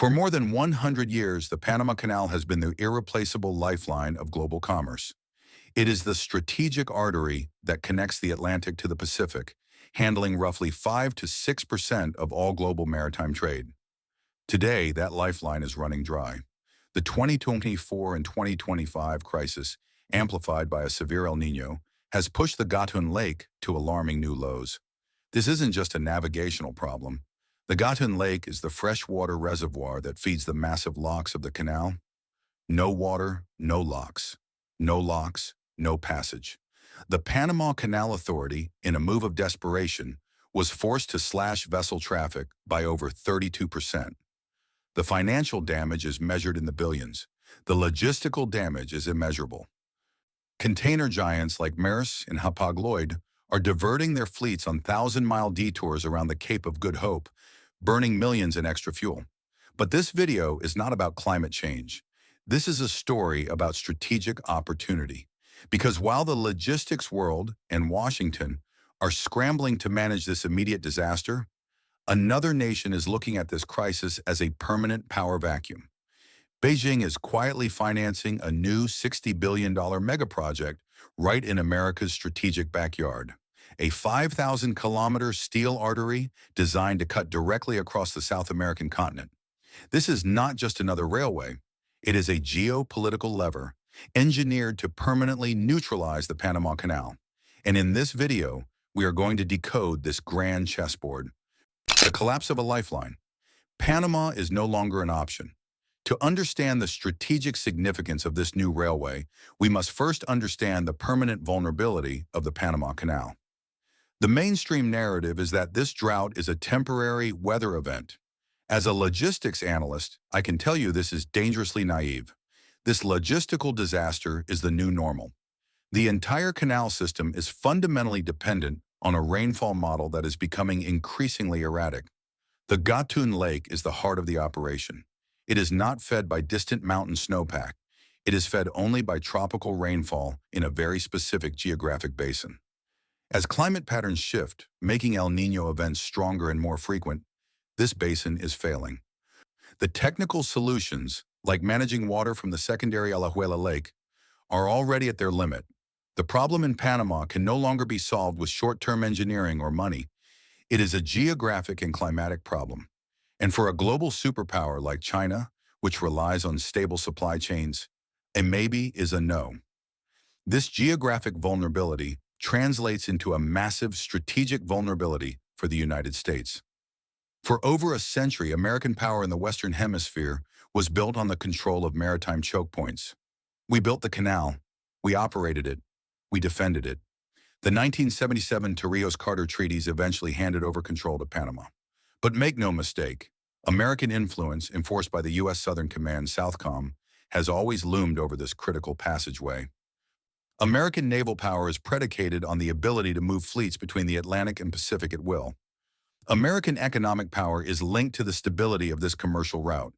For more than 100 years, the Panama Canal has been the irreplaceable lifeline of global commerce. It is the strategic artery that connects the Atlantic to the Pacific, handling roughly 5 to 6% of all global maritime trade. Today, that lifeline is running dry. The 2024 and 2025 crisis, amplified by a severe El Niño, has pushed the Gatun Lake to alarming new lows. This isn't just a navigational problem. The Gatun Lake is the freshwater reservoir that feeds the massive locks of the canal. No water, no locks. No locks, no passage. The Panama Canal Authority, in a move of desperation, was forced to slash vessel traffic by over 32%. The financial damage is measured in the billions. The logistical damage is immeasurable. Container giants like Maersk and Hapag-Lloyd are diverting their fleets on 1,000-mile detours around the Cape of Good Hope, burning millions in extra fuel. But this video is not about climate change. This is a story about strategic opportunity. Because while the logistics world and Washington are scrambling to manage this immediate disaster, another nation is looking at this crisis as a permanent power vacuum. Beijing is quietly financing a new $60 billion megaproject right in America's strategic backyard. A 5,000-kilometer steel artery designed to cut directly across the South American continent. This is not just another railway. It is a geopolitical lever engineered to permanently neutralize the Panama Canal. And in this video, we are going to decode this grand chessboard. The collapse of a lifeline. Panama is no longer an option. To understand the strategic significance of this new railway, we must first understand the permanent vulnerability of the Panama Canal. The mainstream narrative is that this drought is a temporary weather event. As a logistics analyst, I can tell you this is dangerously naive. This logistical disaster is the new normal. The entire canal system is fundamentally dependent on a rainfall model that is becoming increasingly erratic. The Gatun Lake is the heart of the operation. It is not fed by distant mountain snowpack. It is fed only by tropical rainfall in a very specific geographic basin. As climate patterns shift, making El Niño events stronger and more frequent, this basin is failing. The technical solutions, like managing water from the secondary Alajuela Lake, are already at their limit. The problem in Panama can no longer be solved with short-term engineering or money. It is a geographic and climatic problem. And for a global superpower like China, which relies on stable supply chains, a maybe is a no. This geographic vulnerability translates into a massive strategic vulnerability for the United States. For over a century, American power in the Western Hemisphere was built on the control of maritime choke points. We built the canal, we operated it, we defended it. The 1977 Torrijos-Carter treaties eventually handed over control to Panama. But make no mistake, American influence, enforced by the U.S. Southern Command, SOUTHCOM, has always loomed over this critical passageway. American naval power is predicated on the ability to move fleets between the Atlantic and Pacific at will. American economic power is linked to the stability of this commercial route.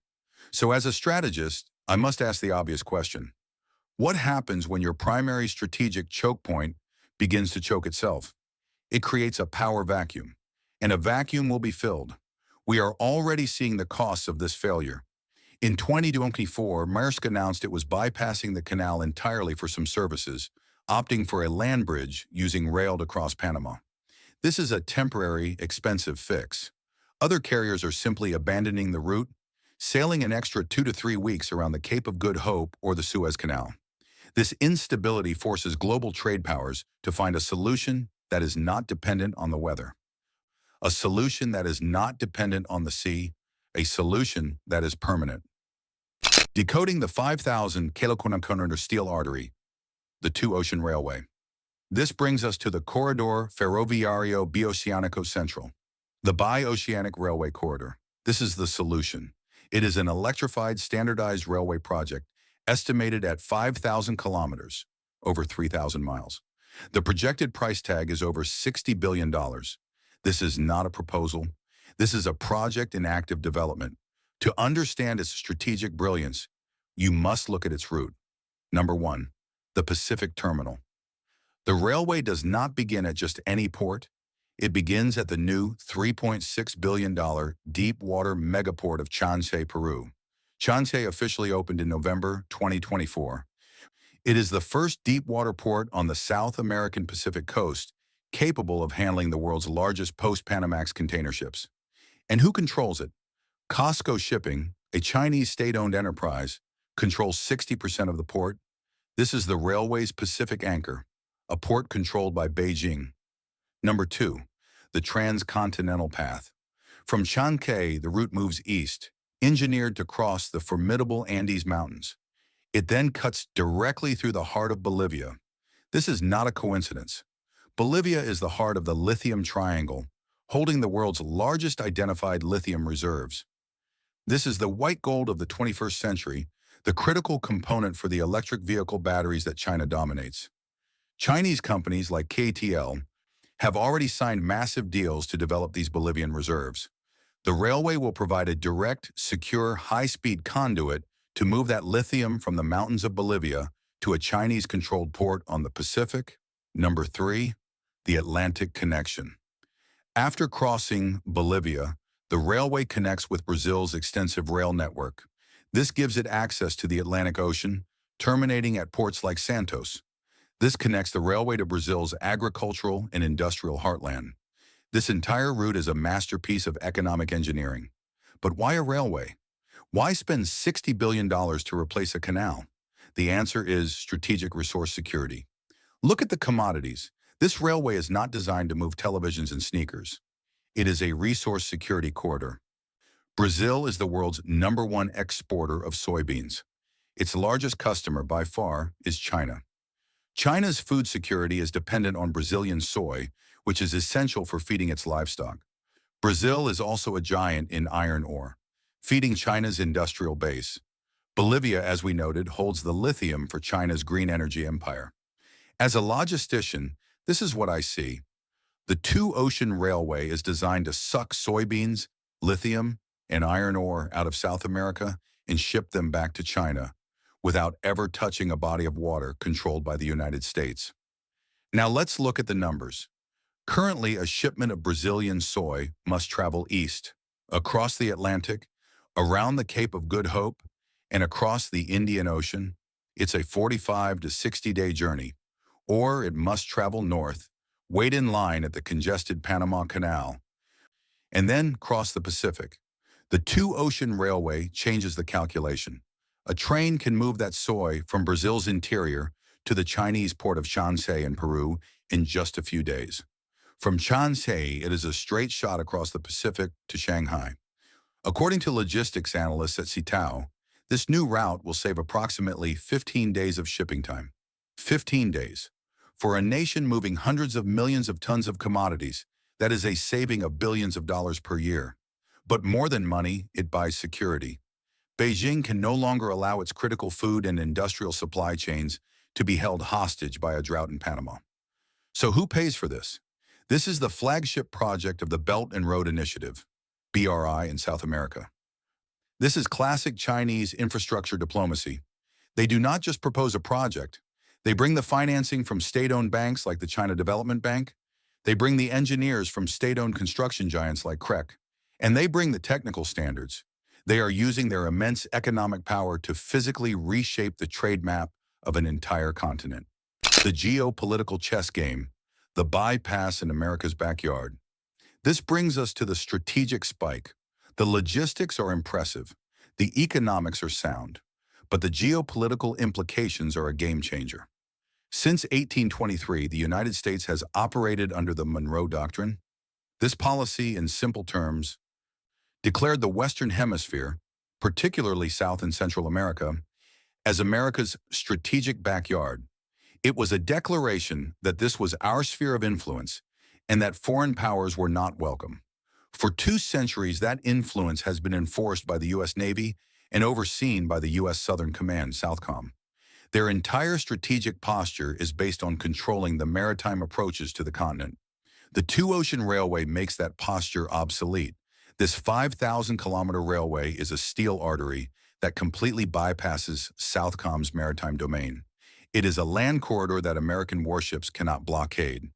So as a strategist, I must ask the obvious question. What happens when your primary strategic choke point begins to choke itself? It creates a power vacuum, and a vacuum will be filled. We are already seeing the costs of this failure. In 2024, Maersk announced it was bypassing the canal entirely for some services, opting for a land bridge using rail to cross Panama. This is a temporary, expensive fix. Other carriers are simply abandoning the route, sailing an extra 2 to 3 weeks around the Cape of Good Hope or the Suez Canal. This instability forces global trade powers to find a solution that is not dependent on the weather. A solution that is not dependent on the sea, a solution that is permanent. Decoding the 5,000-kilometer steel artery, the two-ocean railway. This brings us to the Corredor Ferroviario Bioceanico Central, the bi-oceanic railway corridor. This is the solution. It is an electrified, standardized railway project estimated at 5,000 kilometers, over 3,000 miles. The projected price tag is over $60 billion. This is not a proposal. This is a project in active development. To understand its strategic brilliance, you must look at its route. Number 1, the Pacific Terminal. The railway does not begin at just any port. It begins at the new $3.6 billion deep-water megaport of Chancay, Peru. Chancay officially opened in November 2024. It is the first deep-water port on the South American Pacific coast, capable of handling the world's largest post-Panamax container ships. And who controls it? COSCO Shipping, a Chinese state-owned enterprise, controls 60% of the port. This is the railway's Pacific anchor, a port controlled by Beijing. Number 2, the transcontinental path. From Chancay, the route moves east, engineered to cross the formidable Andes Mountains. It then cuts directly through the heart of Bolivia. This is not a coincidence. Bolivia is the heart of the lithium triangle, holding the world's largest identified lithium reserves. This is the white gold of the 21st century, the critical component for the electric vehicle batteries that China dominates. Chinese companies like KTL have already signed massive deals to develop these Bolivian reserves. The railway will provide a direct, secure, high-speed conduit to move that lithium from the mountains of Bolivia to a Chinese-controlled port on the Pacific. Number 3, the Atlantic connection. After crossing Bolivia, the railway connects with Brazil's extensive rail network. This gives it access to the Atlantic Ocean, terminating at ports like Santos. This connects the railway to Brazil's agricultural and industrial heartland. This entire route is a masterpiece of economic engineering. But why a railway? Why spend $60 billion to replace a canal? The answer is strategic resource security. Look at the commodities. This railway is not designed to move televisions and sneakers. It is a resource security corridor. Brazil is the world's #1 exporter of soybeans. Its largest customer by far is China. China's food security is dependent on Brazilian soy, which is essential for feeding its livestock. Brazil is also a giant in iron ore, feeding China's industrial base. Bolivia, as we noted, holds the lithium for China's green energy empire. As a logistician, this is what I see. The two-ocean railway is designed to suck soybeans, lithium, and iron ore out of South America and ship them back to China, without ever touching a body of water controlled by the United States. Now let's look at the numbers. Currently, a shipment of Brazilian soy must travel east, across the Atlantic, around the Cape of Good Hope, and across the Indian Ocean. It's a 45 to 60-day journey. Or it must travel north, wait in line at the congested Panama Canal, and then cross the Pacific. The two-ocean railway changes the calculation. A train can move that soy from Brazil's interior to the Chinese port of Chancay in Peru in just a few days. From Chancay, it is a straight shot across the Pacific to Shanghai. According to logistics analysts at Citao, this new route will save approximately 15 days of shipping time. 15 days. For a nation moving hundreds of millions of tons of commodities, that is a saving of billions of dollars per year. But more than money, it buys security. Beijing can no longer allow its critical food and industrial supply chains to be held hostage by a drought in Panama. So who pays for this? This is the flagship project of the Belt and Road Initiative, BRI in South America. This is classic Chinese infrastructure diplomacy. They do not just propose a project. They bring the financing from state-owned banks like the China Development Bank. They bring the engineers from state-owned construction giants like CREC. And they bring the technical standards. They are using their immense economic power to physically reshape the trade map of an entire continent. The geopolitical chess game, the bypass in America's backyard. This brings us to the strategic spike. The logistics are impressive. The economics are sound. But the geopolitical implications are a game changer. Since 1823, the United States has operated under the Monroe Doctrine. This policy, in simple terms, declared the Western Hemisphere, particularly South and Central America, as America's strategic backyard. It was a declaration that this was our sphere of influence and that foreign powers were not welcome. For 2 centuries, that influence has been enforced by the U.S. Navy and overseen by the U.S. Southern Command, SOUTHCOM. Their entire strategic posture is based on controlling the maritime approaches to the continent. The two-ocean railway makes that posture obsolete. This 5,000-kilometer railway is a steel artery that completely bypasses SOUTHCOM's maritime domain. It is a land corridor that American warships cannot blockade.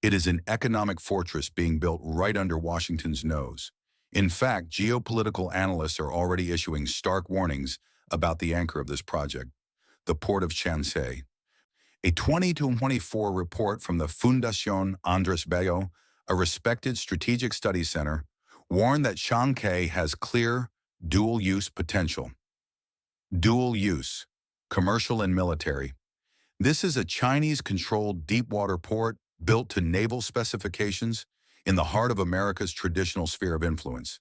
It is an economic fortress being built right under Washington's nose. In fact, geopolitical analysts are already issuing stark warnings about the anchor of this project, the port of Shanxi. A 2024 report from the Fundación Andrés Bello, a respected strategic studies center, warned that Shanxi has clear dual-use potential. Dual use, commercial and military. This is a Chinese-controlled deep-water port built to naval specifications in the heart of America's traditional sphere of influence.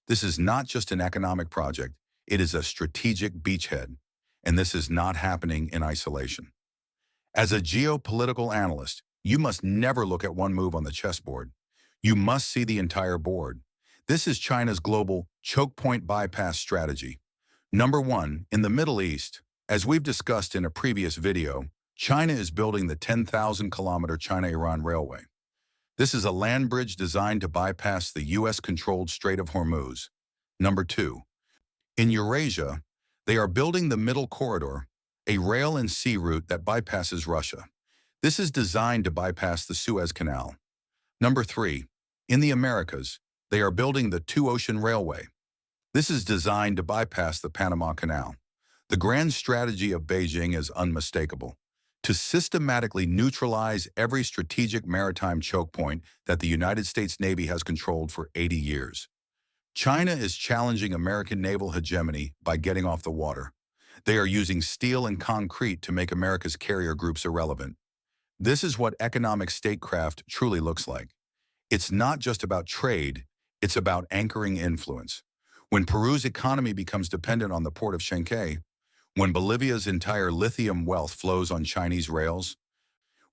This is not just an economic project, it is a strategic beachhead, and this is not happening in isolation. As a geopolitical analyst, you must never look at one move on the chessboard. You must see the entire board. This is China's global choke point bypass strategy. Number 1, in the Middle East, as we've discussed in a previous video, China is building the 10,000-kilometer China-Iran Railway. This is a land bridge designed to bypass the U.S.-controlled Strait of Hormuz. Number 2, in Eurasia, they are building the Middle Corridor, a rail and sea route that bypasses Russia. This is designed to bypass the Suez Canal. Number 3, in the Americas, they are building the Two-Ocean Railway. This is designed to bypass the Panama Canal. The grand strategy of Beijing is unmistakable: to systematically neutralize every strategic maritime choke point that the United States Navy has controlled for 80 years. China is challenging American naval hegemony by getting off the water. They are using steel and concrete to make America's carrier groups irrelevant. This is what economic statecraft truly looks like. It's not just about trade, it's about anchoring influence. When Peru's economy becomes dependent on the port of Shanxi, when Bolivia's entire lithium wealth flows on Chinese rails,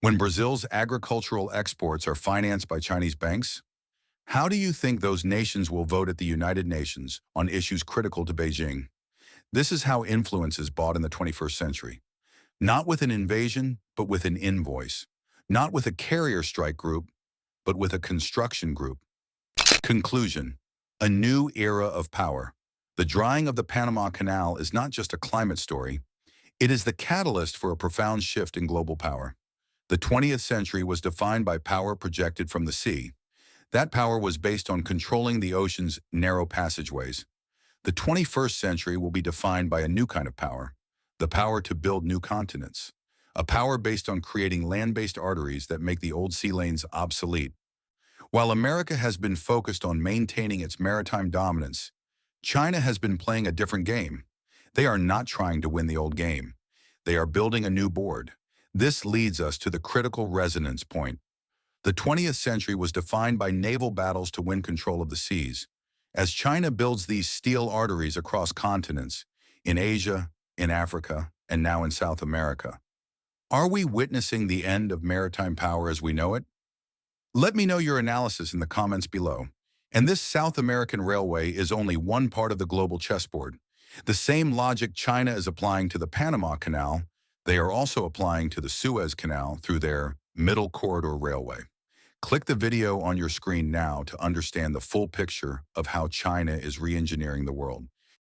when Brazil's agricultural exports are financed by Chinese banks, how do you think those nations will vote at the United Nations on issues critical to Beijing? This is how influence is bought in the 21st century. Not with an invasion, but with an invoice. Not with a carrier strike group, but with a construction group. Conclusion: a new era of power. The drying of the Panama Canal is not just a climate story. It is the catalyst for a profound shift in global power. The 20th century was defined by power projected from the sea. That power was based on controlling the ocean's narrow passageways. The 21st century will be defined by a new kind of power, the power to build new continents, a power based on creating land-based arteries that make the old sea lanes obsolete. While America has been focused on maintaining its maritime dominance, China has been playing a different game. They are not trying to win the old game. They are building a new board. This leads us to the critical resonance point. The 20th century was defined by naval battles to win control of the seas. As China builds these steel arteries across continents, in Asia, in Africa, and now in South America, are we witnessing the end of maritime power as we know it? Let me know your analysis in the comments below. And this South American railway is only one part of the global chessboard. The same logic China is applying to the Panama Canal, they are also applying to the Suez Canal through their Middle Corridor Railway. Click the video on your screen now to understand the full picture of how China is re-engineering the world.